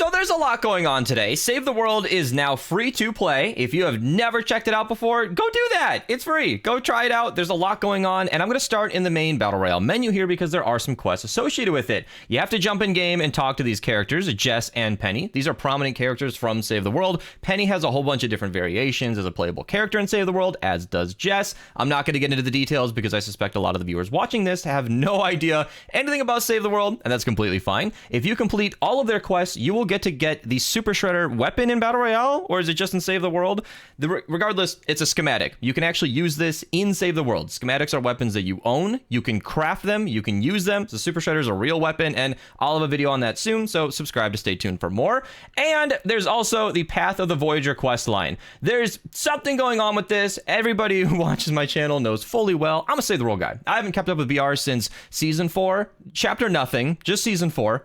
So there's a lot going on today. Save the World is now free to play. If you have never checked it out before, go do that. It's free. Go try it out. There's a lot going on, and I'm going to start in the main Battle Royale menu here because there are some quests associated with it. You have to jump in game and talk to these characters, Jess and Penny. These are prominent characters from Save the World. Penny has a whole bunch of different variations as a playable character in Save the World, as does Jess. I'm not going to get into the details because I suspect a lot of the viewers watching this have no idea anything about Save the World, and that's completely fine. If you complete all of their quests, you will get to get the Super Shredder weapon in Battle Royale, or is it just in Save the World? Regardless, it's a schematic. You can actually use this in Save the World. Schematics are weapons that you own. You can craft them. You can use them. The Super Shredder is a real weapon, and I'll have a video on that soon, so subscribe to stay tuned for more. And there's also the Path of the Voyager quest line. There's something going on with this. Everybody who watches my channel knows fully well I'm a Save the World guy. I haven't kept up with VR since Season 4. Chapter nothing. Just Season 4.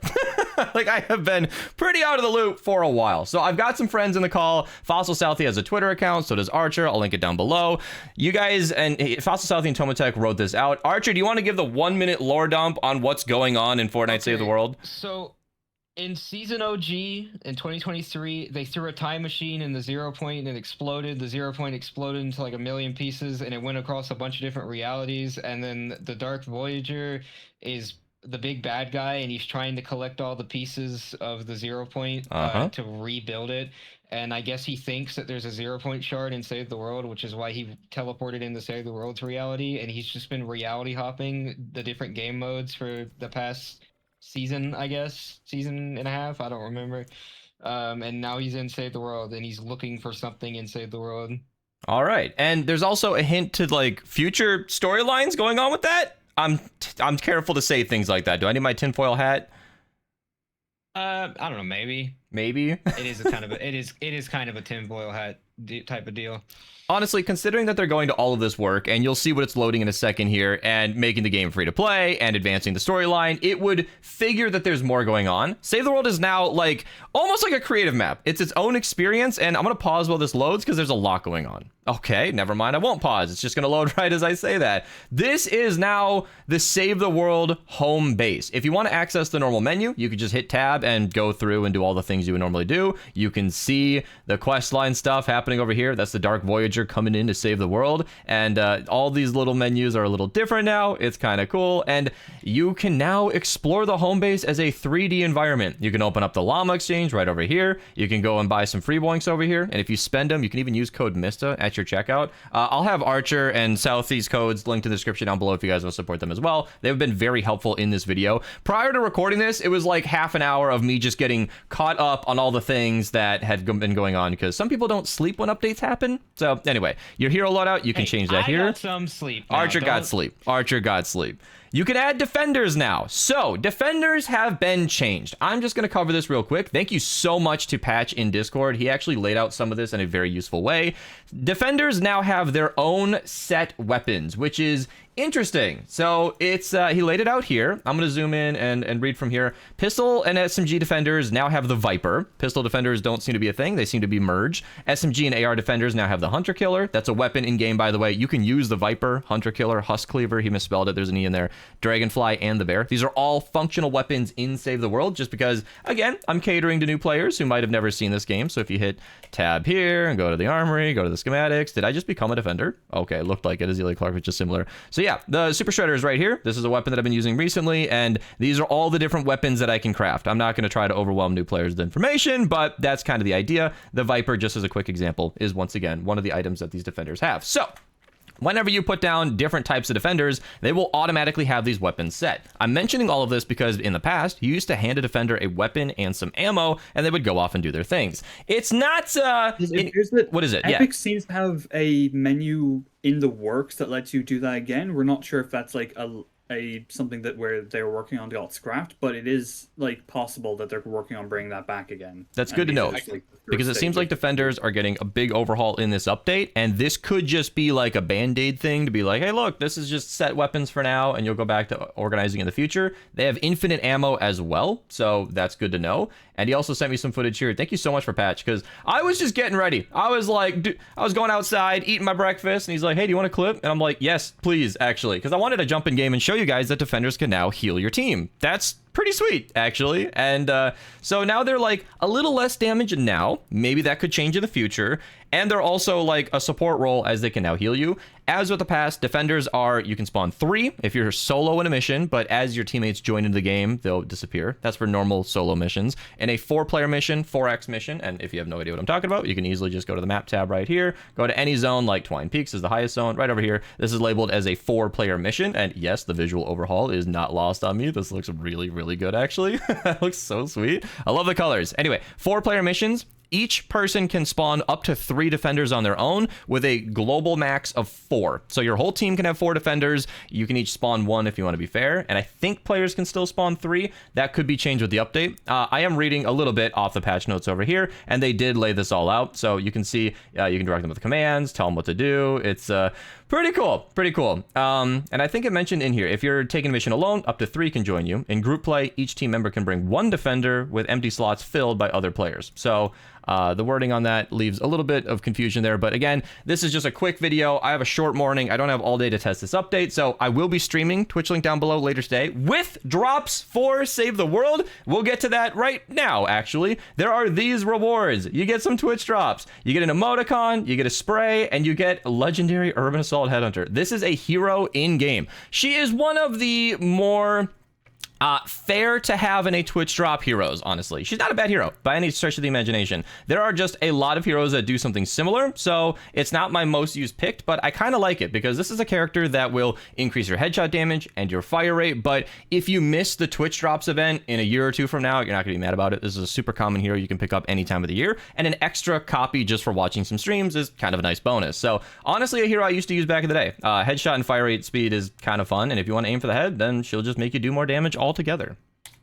Like, I have been pretty out of the loop for a while. So I've got some friends in the call. Fossil Southie has a Twitter account, so does Archer. I'll link it down below. You guys, and Fossil Southie and Tomatech wrote this out. Archer, do you want to give the 1-minute lore dump on what's going on in Fortnite Save the World? So in Season OG in 2023, they threw a time machine in the 0 point and it exploded. The 0 point exploded into like a million pieces and it went across a bunch of different realities. And then the Dark Voyager is the big bad guy, and he's trying to collect all the pieces of the 0 point to rebuild it. And I guess he thinks that there's a 0 point shard in Save the World, which is why he teleported into Save the World's reality. And he's just been reality hopping the different game modes for the past season, I guess, season and a half. I don't remember. And now he's in Save the World, and he's looking for something in Save the World. All right. And there's also a hint to like future storylines going on with that. I'm careful to say things like that. Do I need my tinfoil hat? I don't know. Maybe. It is kind of a tinfoil hat type of deal. Honestly, considering that they're going to all of this work, and you'll see what it's loading in a second here, and making the game free to play and advancing the storyline, it would figure that there's more going on. Save the World is now like almost like a creative map. It's its own experience, and I'm going to pause while this loads because there's a lot going on. Okay, never mind. I won't pause. It's just going to load right as I say that. This is now the Save the World home base. If you want to access the normal menu, you can just hit tab and go through and do all the things you would normally do. You can see the questline stuff happening over here. That's the Dark Voyager coming in to save the world, and all these little menus are a little different now. It's kind of cool, and you can now explore the home base as a 3D environment. You can open up the llama exchange right over here. You can go and buy some free boinks over here, and if you spend them, you can even use code Mista at your checkout. I'll have Archer and Southie's codes linked in the description down below if you guys want to support them as well. They've been very helpful in this video. Prior to recording this, it was like half an hour of me just getting caught up on all the things that had been going on, because some people don't sleep when updates happen. So anyway, your hero loadout, you can change that here. I got some sleep now. Archer got sleep. Archer got sleep. You can add defenders now. So defenders have been changed. I'm just going to cover this real quick. Thank you so much to Patch in Discord. He actually laid out some of this in a very useful way. Defenders now have their own set weapons, which is interesting. So it's he laid it out here. I'm going to zoom in and read from here. Pistol and SMG defenders now have the Viper. Pistol defenders don't seem to be a thing. They seem to be merged. SMG and AR defenders now have the Hunter Killer. That's a weapon in game, by the way. You can use the Viper, Hunter Killer, Husk Cleaver. He misspelled it. There's an E in there. Dragonfly and the Bear. These are all functional weapons in Save the World, just because, again, I'm catering to new players who might have never seen this game. So if you hit tab here and go to the armory, go to the schematics. Did I just become a defender? Okay, it looked like it. Azealia Clark was just similar. So yeah, the Super Shredder is right here. This is a weapon that I've been using recently, and these are all the different weapons that I can craft. I'm not going to try to overwhelm new players with information, but that's kind of the idea. The Viper, just as a quick example, is once again one of the items that these defenders have. So whenever you put down different types of defenders, they will automatically have these weapons set. I'm mentioning all of this because in the past, you used to hand a defender a weapon and some ammo, and they would go off and do their things. It's not... what is it? Epic seems to have a menu in the works that lets you do that again. We're not sure if that's like a something that where they were working on got scrapped, but it is like possible that they're working on bringing that back again. That's good to know, because it seems like defenders are getting a big overhaul in this update, and this could just be like a band-aid thing to be like, hey look, this is just set weapons for now, and you'll go back to organizing in the future. They have infinite ammo as well, so that's good to know. And he also sent me some footage here. Thank you so much for Patch, because I was just getting ready. I was like, I was going outside, eating my breakfast, and he's like, hey, do you want a clip? And I'm like, yes, please, actually, because I wanted to jump in game and show you guys that defenders can now heal your team. That's pretty sweet, actually. And so now they're like a little less damage now. Maybe that could change in the future. And they're also like a support role, as they can now heal you. As with the past, defenders are, you can spawn 3 if you're solo in a mission, but as your teammates join into the game, they'll disappear. That's for normal solo missions. In a 4-player mission, 4x mission, and if you have no idea what I'm talking about, you can easily just go to the map tab right here, go to any zone, like Twine Peaks is the highest zone, right over here. This is labeled as a 4-player mission, and yes, the visual overhaul is not lost on me. This looks really, really good, actually. It looks so sweet. I love the colors. Anyway, 4-player missions. Each person can spawn up to 3 defenders on their own with a global max of 4. So your whole team can have 4 defenders. You can each spawn 1 if you want to be fair. And I think players can still spawn 3. That could be changed with the update. I am reading a little bit off the patch notes over here, and they did lay this all out. So you can see, you can direct them with commands, tell them what to do. It's pretty cool, pretty cool. And I think it mentioned in here, if you're taking a mission alone, up to 3 can join you. In group play, each team member can bring 1 defender with empty slots filled by other players. So the wording on that leaves a little bit of confusion there. But again, this is just a quick video. I have a short morning. I don't have all day to test this update. So I will be streaming, Twitch link down below later today, with drops for Save the World. We'll get to that right now, actually. There are these rewards. You get some Twitch drops. You get an emoticon, you get a spray, and you get legendary Urban Assault Headhunter. This is a hero in-game. She is one of the more fair to have in a Twitch drop heroes, honestly. She's not a bad hero by any stretch of the imagination. There are just a lot of heroes that do something similar, so it's not my most used picked, but I kind of like it because this is a character that will increase your headshot damage and your fire rate, but if you miss the Twitch drops event in a year or 2 from now, you're not gonna be mad about it. This is a super common hero you can pick up any time of the year, and an extra copy just for watching some streams is kind of a nice bonus. So honestly, a hero I used to use back in the day. Headshot and fire rate speed is kind of fun, and if you want to aim for the head, then she'll just make you do more damage altogether.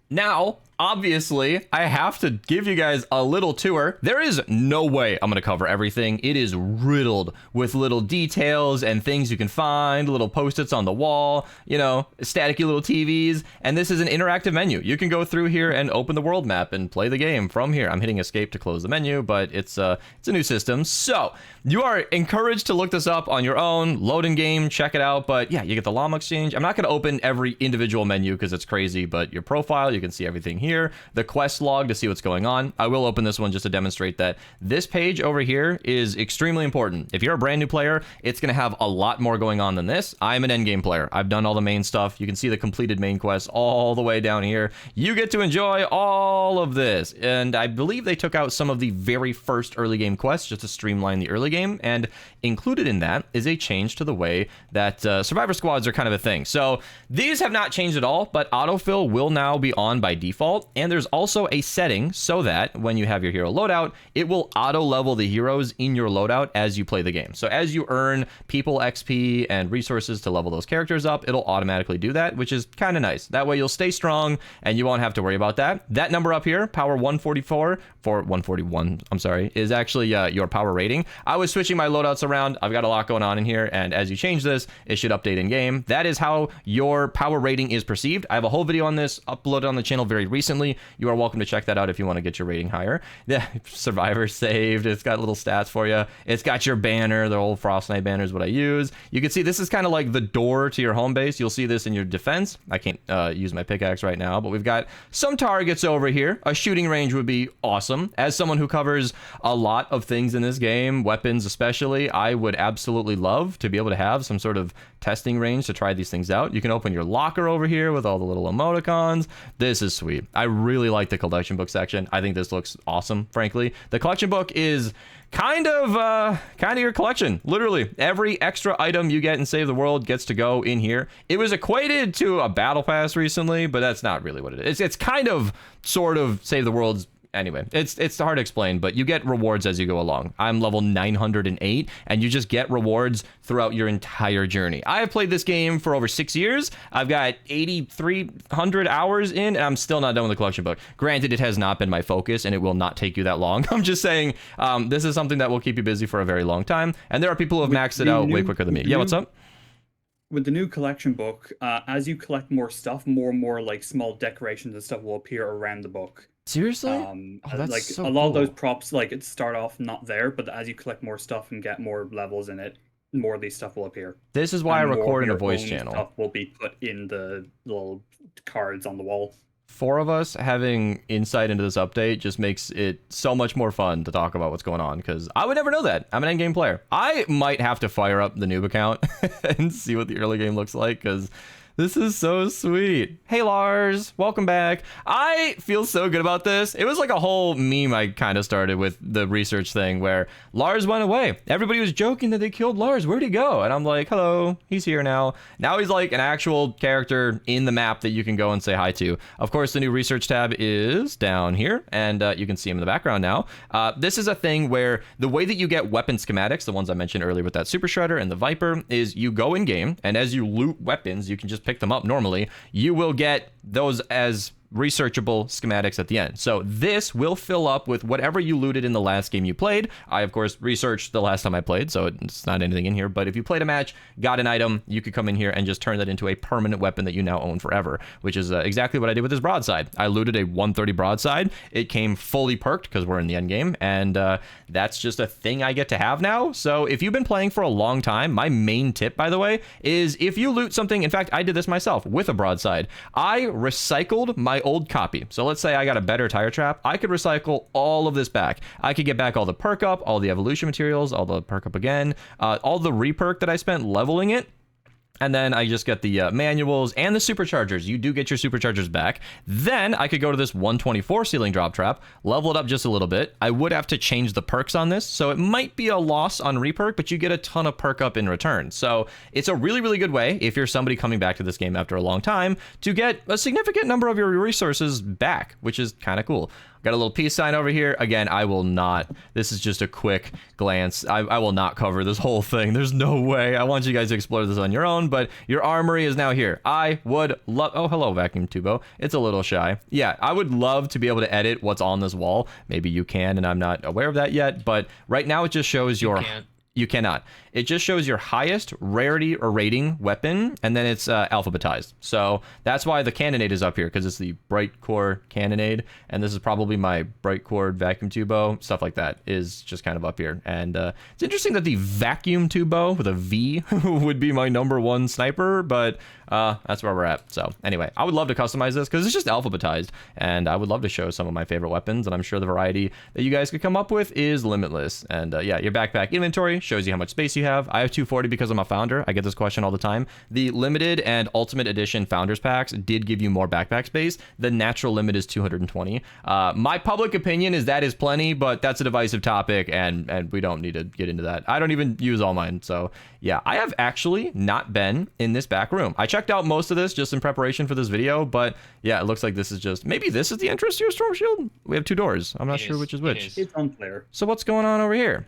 Now, obviously, I have to give you guys a little tour. There is no way I'm going to cover everything. It is riddled with little details and things you can find, little post-its on the wall, you know, staticky little TVs. And this is an interactive menu. You can go through here and open the world map and play the game from here. I'm hitting escape to close the menu, but it's a new system. So you are encouraged to look this up on your own, load in game, check it out. But yeah, you get the llama exchange. I'm not going to open every individual menu because it's crazy, but your profile, you can see everything here. The quest log to see what's going on. I will open this one just to demonstrate that this page over here is extremely important. If you're a brand new player, it's going to have a lot more going on than this. I'm an endgame player. I've done all the main stuff. You can see the completed main quests all the way down here. You get to enjoy all of this. And I believe they took out some of the very first early game quests just to streamline the early game. And included in that is a change to the way that survivor squads are kind of a thing. So these have not changed at all, but autofill will now be on by default. And there's also a setting so that when you have your hero loadout, it will auto level the heroes in your loadout as you play the game. So as you earn people XP and resources to level those characters up, it'll automatically do that, which is kind of nice. That way you'll stay strong and you won't have to worry about that. That number up here, power 144 for 141, I'm sorry, is actually your power rating. I was switching my loadouts around. I've got a lot going on in here, and as you change this, it should update in game. That is how your power rating is perceived. I have a whole video on this uploaded on the channel very recently. You are welcome to check that out if you want to get your rating higher. The survivor saved. It's got little stats for you. It's got your banner. The old Frost Knight banner is what I use. You can see this is kind of like the door to your home base. You'll see this in your defense. I can't use my pickaxe right now, but we've got some targets over here. A shooting range would be awesome. As someone who covers a lot of things in this game, weapons especially, I would absolutely love to be able to have some sort of testing range to try these things out. You can open your locker over here with all the little emoticons. This is sweet. I really like the collection book section. I think this looks awesome, frankly. The collection book is kind of your collection. Literally every extra item you get in Save the World gets to go in here. It was equated to a battle pass recently, but that's not really what it is. It's kind of sort of Save the World's. Anyway, it's hard to explain, but you get rewards as you go along. I'm level 908, and you just get rewards throughout your entire journey. I have played this game for over 6 years. I've got 8,300 hours in, and I'm still not done with the collection book. Granted, it has not been my focus, and it will not take you that long. I'm just saying, this is something that will keep you busy for a very long time, and there are people who have maxed it out way quicker than me. Yeah, what's up? With the new collection book, as you collect more stuff, more and more like small decorations and stuff will appear around the book. Seriously? Oh, that's like so a lot cool. of those props, like it start off not there, but as you collect more stuff and get more levels in it, more of these stuff will appear. This is why I And more record of in a your voice own channel. Stuff will be put in the little cards on the wall. 4 of us having insight into this update just makes it so much more fun to talk about what's going on, because I would never know that. I'm an endgame player. I might have to fire up the noob account and see what the early game looks like, because this is so sweet. Hey, Lars, welcome back. I feel so good about this. It was like a whole meme I kind of started with the research thing where Lars went away. Everybody was joking that they killed Lars. Where'd he go? And I'm like, hello, he's here now. Now he's like an actual character in the map that you can go and say hi to. Of course, the new research tab is down here, and you can see him in the background now. This is a thing where the way that you get weapon schematics, the ones I mentioned earlier with that Super Shredder and the Viper, is you go in game, and as you loot weapons, you can just pick them up normally. You will get those as researchable schematics at the end. So this will fill up with whatever you looted in the last game you played. I, of course, researched the last time I played, so it's not anything in here. But if you played a match, got an item, you could come in here and just turn that into a permanent weapon that you now own forever, which is exactly what I did with this broadside. I looted a 130 broadside. It came fully perked because we're in the end game, and that's just a thing I get to have now. So if you've been playing for a long time, my main tip, by the way, is if you loot something, in fact, I did this myself with a broadside. I recycled my old copy. So let's say I got a better tire trap. I could recycle all of this back. I could get back all the perk up, all the evolution materials, all the perk up again, all the reperk that I spent leveling it. And then I just get the manuals and the superchargers. You do get your superchargers back. Then I could go to this 124 ceiling drop trap, level it up just a little bit. I would have to change the perks on this, so it might be a loss on reperk, but you get a ton of perk up in return. So it's a really, really good way, if you're somebody coming back to this game after a long time, to get a significant number of your resources back, which is kind of cool. Got a little peace sign over here. Again, I will not. This is just a quick glance. I will not cover this whole thing. There's no way. I want you guys to explore this on your own, but your armory is now here. I would love... Oh, hello, Vacuum Tubo. It's a little shy. Yeah, I would love to be able to edit what's on this wall. Maybe you can, and I'm not aware of that yet, but right now it just shows your... You cannot. It just shows your highest rarity or rating weapon, and then it's alphabetized. So that's why the cannonade is up here, because it's the bright core cannonade, and this is probably my bright core vacuum tubo. Stuff like that is just kind of up here. And it's interesting that the vacuum tubo with a V would be my #1 sniper, but that's where we're at. So anyway, I would love to customize this because it's just alphabetized, and I would love to show some of my favorite weapons, and I'm sure the variety that you guys could come up with is limitless. And yeah, your backpack inventory shows you how much space you have. I have 240 because I'm a founder. I get this question all the time. The limited and ultimate edition founders packs did give you more backpack space. The natural limit is 220. My public opinion is that is plenty, but that's a divisive topic, and we don't need to get into that. I don't even use all mine. So yeah, I have actually not been in this back room. I checked out most of this just in preparation for this video, but yeah, it looks like this is just, maybe this is the entrance to your storm shield. We have 2 doors. I'm not sure which is which. It's unclear. So what's going on over here?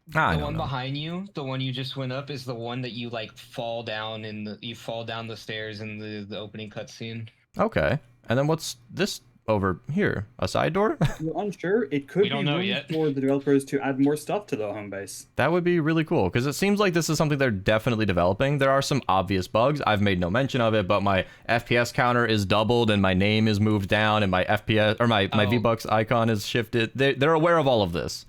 The one behind you, the one you just went up, is the one that you like fall down you fall down the stairs in the opening cutscene. Okay, and then what's this over here? A side door? We're unsure. It could be room for the developers to add more stuff to the home base. That would be really cool, because it seems like this is something they're definitely developing. There are some obvious bugs. I've made no mention of it, but my FPS counter is doubled and my name is moved down and my FPS or my V-Bucks icon is shifted. They're aware of all of this.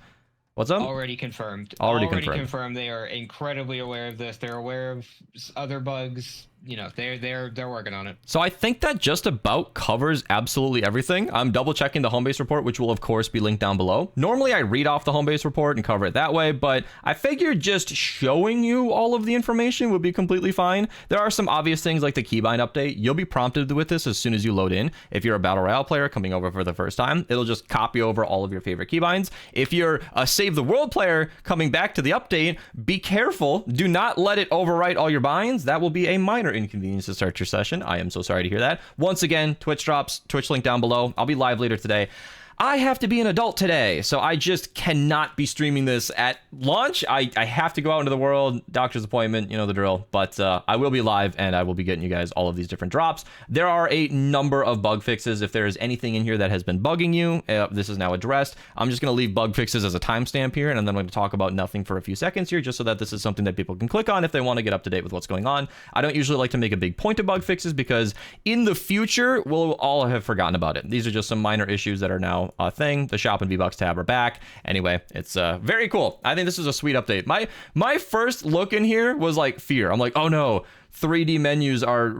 What's up? Already confirmed. Already confirmed. They are incredibly aware of this. They're aware of other bugs. You know, they're working on it. So I think that just about covers absolutely everything. I'm double checking the Homebase report, which will of course be linked down below. Normally I read off the Homebase report and cover it that way, but I figured just showing you all of the information would be completely fine. There are some obvious things like the Keybind update. You'll be prompted with this as soon as you load in. If you're a Battle Royale player coming over for the first time, it'll just copy over all of your favorite keybinds. If you're a Save the World player coming back to the update, be careful. Do not let it overwrite all your binds. That will be a minor inconvenience to start your session. I am so sorry to hear that. Once again, Twitch drops, Twitch link down below. I'll be live later today. I have to be an adult today, so I just cannot be streaming this at launch. I have to go out into the world, doctor's appointment, you know the drill. But I will be live, and I will be getting you guys all of these different drops. There are a number of bug fixes. If there is anything in here that has been bugging you, this is now addressed. I'm just going to leave bug fixes as a timestamp here, and then I'm going to talk about nothing for a few seconds here, just so that this is something that people can click on if they want to get up to date with what's going on. I don't usually like to make a big point of bug fixes, because in the future, we'll all have forgotten about it. These are just some minor issues that are now now a thing. The shop and V-Bucks tab are back. Anyway, it's very cool. I think this is a sweet update. My first look in here was like fear. I'm like, oh no, 3D menus are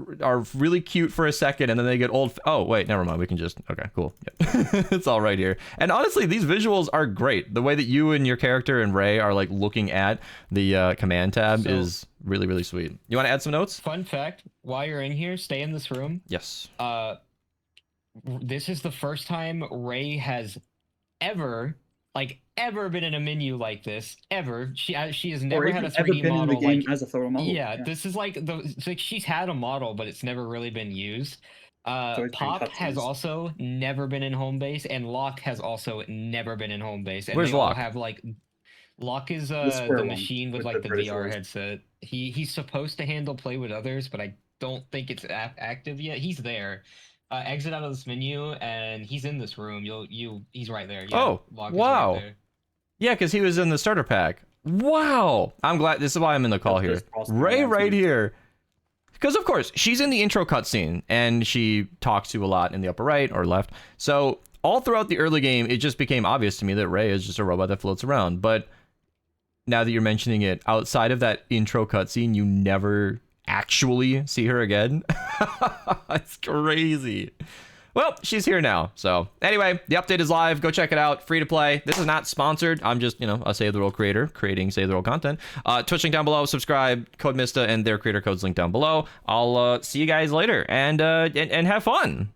really cute for a second, and then they get old. Oh wait, never mind. We can just, okay, cool. Yep. It's all right here. And honestly, these visuals are great. The way that you and your character and Ray are like looking at the command tab is really, really sweet. You want to add some notes? Fun fact: while you're in here, stay in this room. Yes. This is the first time Ray has ever been in a menu like this ever. She has never had a 3D been model in the game like as a photo model. yeah, this is like it's like she's had a model, but it's never really been used. Pop has also never been in Homebase, and Locke has also never been in Homebase. And Where's they all Locke? have like Locke is square the one machine with with like the the British VR voice. headset. He's supposed to handle play with others, but I don't think it's active yet. He's there. Exit out of this menu, and he's in this room. He's right there. Yeah, Oh, Locke is wow. right there. Yeah, because he was in the starter pack. Wow. I'm glad. This is why I'm in the call here. Ray right here. Because, of course, she's in the intro cutscene, and she talks to you a lot in the upper right or left. So all throughout the early game, it just became obvious to me that Ray is just a robot that floats around. But now that you're mentioning it, outside of that intro cutscene, you never actually see her again. It's crazy. Well, she's here now. So anyway, the update is live. Go check it out. Free to play. This is not sponsored. I'm just, a Save the World creator creating Save the World content. Twitch link down below. Subscribe. Code Mista and their creator codes link down below. I'll see you guys later and have fun.